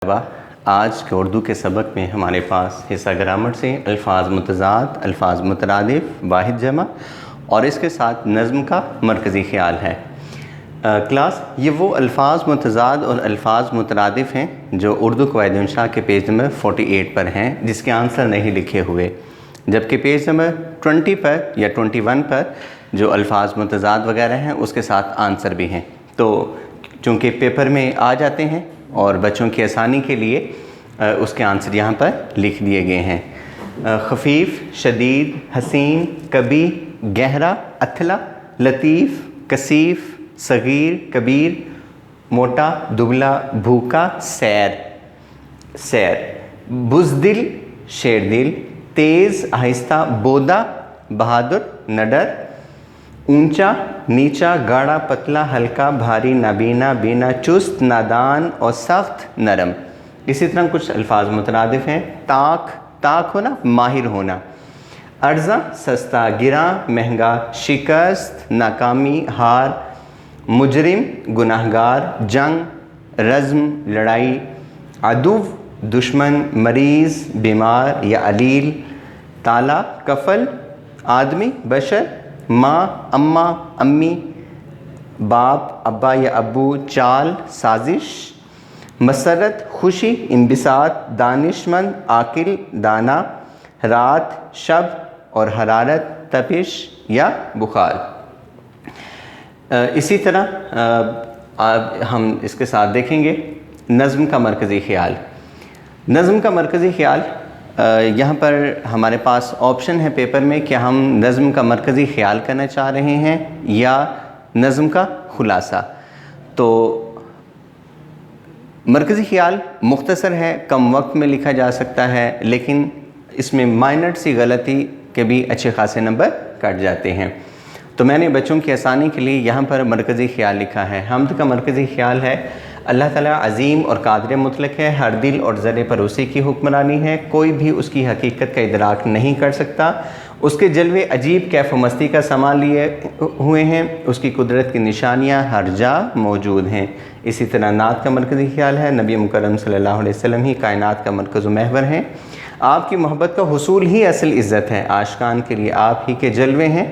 آج کے اردو کے سبق میں ہمارے پاس حصہ گرامر سے الفاظ متضاد، الفاظ مترادف، واحد جمع اور اس کے ساتھ نظم کا مرکزی خیال ہے۔ کلاس یہ وہ الفاظ متضاد اور الفاظ مترادف ہیں جو اردو قواعد انشاء کے پیج نمبر 48 پر ہیں، جس کے آنسر نہیں لکھے ہوئے، جبکہ پیج نمبر 20 پر یا 21 پر جو الفاظ متضاد وغیرہ ہیں اس کے ساتھ آنسر بھی ہیں۔ تو چونکہ پیپر میں آ جاتے ہیں اور بچوں کی آسانی کے لیے اس کے آنسر یہاں پر لکھ دیے گئے ہیں۔ خفیف، شدید، حسین، کبھی، گہرا، اتھلا، لطیف، کثیف، صغیر، کبیر، موٹا، دبلا، بھوکا، سیر، بزدل، شیردل، تیز، آہستہ، بودا، بہادر، نڈر، اونچا، نیچا، گاڑھا، پتلا، ہلکا، بھاری، نابینا، بینا، چست، نادان اور سخت، نرم۔ اسی طرح کچھ الفاظ مترادف ہیں۔ طاق ہونا، ماہر ہونا۔ ارزاں، سستا، گراں، مہنگا، شکست، ناکامی، ہار، مجرم، گناہگار، جنگ، رزم، لڑائی، عدو، دشمن، مریض، بیمار یا علیل، تالا، کفل، آدمی، بشر، ماں، اماں، امی، باپ، ابا یا ابو، چال، سازش، مسرت، خوشی، انبساط، دانش مند، عاقل، دانا، رات، شب اور حرارت، تپش یا بخار۔ اسی طرح ہم اس کے ساتھ دیکھیں گے نظم کا مرکزی خیال۔ نظم کا مرکزی خیال یہاں پر ہمارے پاس آپشن ہے پیپر میں کہ ہم نظم کا مرکزی خیال کرنا چاہ رہے ہیں یا نظم کا خلاصہ۔ تو مرکزی خیال مختصر ہے، کم وقت میں لکھا جا سکتا ہے، لیکن اس میں مائنر سی غلطی کے بھی اچھے خاصے نمبر کٹ جاتے ہیں۔ تو میں نے بچوں کی آسانی کے لیے یہاں پر مرکزی خیال لکھا ہے۔ حمد کا مرکزی خیال ہے: اللہ تعالیٰ عظیم اور قادر مطلق ہے، ہر دل اور ذرے پر اسی کی حکمرانی ہے، کوئی بھی اس کی حقیقت کا ادراک نہیں کر سکتا، اس کے جلوے عجیب کیف و مستی کا سامان لیے ہوئے ہیں، اس کی قدرت کی نشانیاں ہر جا موجود ہیں۔ اسی طرح نعت کا مرکزی خیال ہے: نبی مکرم صلی اللہ علیہ وسلم ہی کائنات کا مرکز و محور ہیں، آپ کی محبت کا حصول ہی اصل عزت ہے، عاشقان کے لیے آپ ہی کے جلوے ہیں،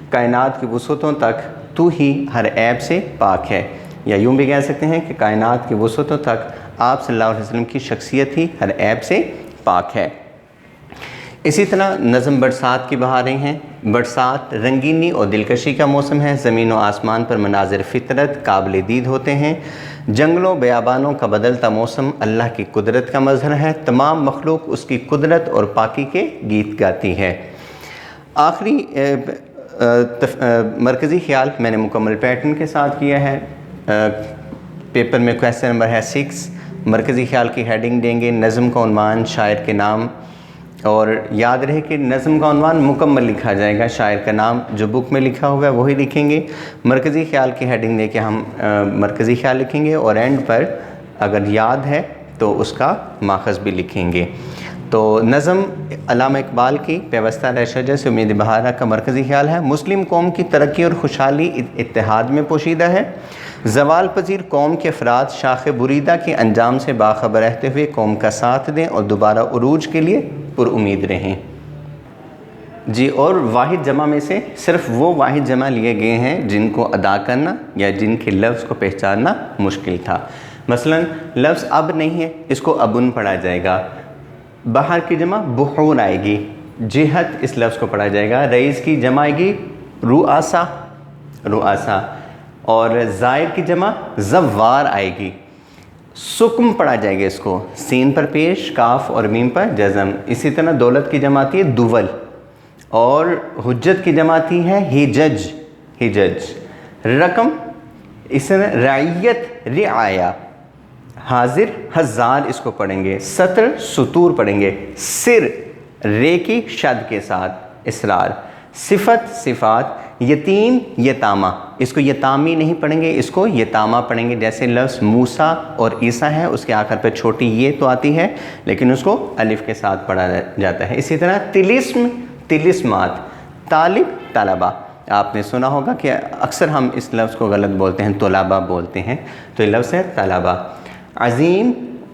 کائنات کی وسعتوں تک تو ہی ہر عیب سے پاک ہے، یا یوں بھی کہہ سکتے ہیں کہ کائنات کی وسعتوں تک آپ صلی اللہ علیہ وسلم کی شخصیت ہی ہر عیب سے پاک ہے۔ اسی طرح نظم برسات کی بہاریں ہیں۔ برسات رنگینی اور دلکشی کا موسم ہے، زمین و آسمان پر مناظر فطرت قابل دید ہوتے ہیں، جنگلوں بیابانوں کا بدلتا موسم اللہ کی قدرت کا مظہر ہے، تمام مخلوق اس کی قدرت اور پاکی کے گیت گاتی ہے۔ آخری مرکزی خیال میں نے مکمل پیٹرن کے ساتھ کیا ہے۔ پیپر میں کویسچن نمبر ہے 6، مرکزی خیال کی ہیڈنگ دیں گے، نظم کا عنوان، شاعر کے نام، اور یاد رہے کہ نظم کا عنوان مکمل لکھا جائے گا، شاعر کا نام جو بک میں لکھا ہوا ہے وہی لکھیں گے۔ مرکزی خیال کی ہیڈنگ دے کے ہم مرکزی خیال لکھیں گے، اور اینڈ پر اگر یاد ہے تو اس کا ماخذ بھی لکھیں گے۔ تو نظم علامہ اقبال کی پیوستہ رہ شجر سے امید بہارہ کا مرکزی خیال ہے: مسلم قوم کی ترقی اور خوشحالی اتحاد میں پوشیدہ ہے، زوال پذیر قوم کے افراد شاخ بریدہ کے انجام سے باخبر رہتے ہوئے قوم کا ساتھ دیں اور دوبارہ عروج کے لیے پر امید رہیں۔ جی، اور واحد جمع میں سے صرف وہ واحد جمع لیے گئے ہیں جن کو ادا کرنا یا جن کے لفظ کو پہچاننا مشکل تھا۔ مثلا لفظ اب نہیں ہے، اس کو ابن پڑھا جائے گا، بحر کی جمع بحور آئے گی، جہت اس لفظ کو پڑھا جائے گا، رئیس کی جمع آئے گی رؤسا، اور زائر کی جمع زوار آئے گی، سکم پڑھا جائے گا اس کو، سین پر پیش، کاف اور میم پر جزم۔ اسی طرح دولت کی جمع آتی ہے دول، اور حجت کی جمع آتی ہے حجج۔ رقم اس طرح رعیت رعایا، حاضر ہزار اس کو پڑھیں گے، سطر سطور پڑھیں گے، سر رے کی شد کے ساتھ اسرار، صفت صفات، یتیم یتامہ، اس کو یتامی نہیں پڑھیں گے، اس کو یتامہ پڑھیں گے۔ جیسے لفظ موسیٰ اور عیسیٰ ہے، اس کے آخر پہ چھوٹی یہ تو آتی ہے لیکن اس کو الف کے ساتھ پڑھا جاتا ہے۔ اسی طرح طلسم طلسمات، طالب طلبہ، آپ نے سنا ہوگا کہ اکثر ہم اس لفظ کو غلط بولتے ہیں، طلبہ بولتے ہیں، تو یہ لفظ ہے طلبہ۔ عظیم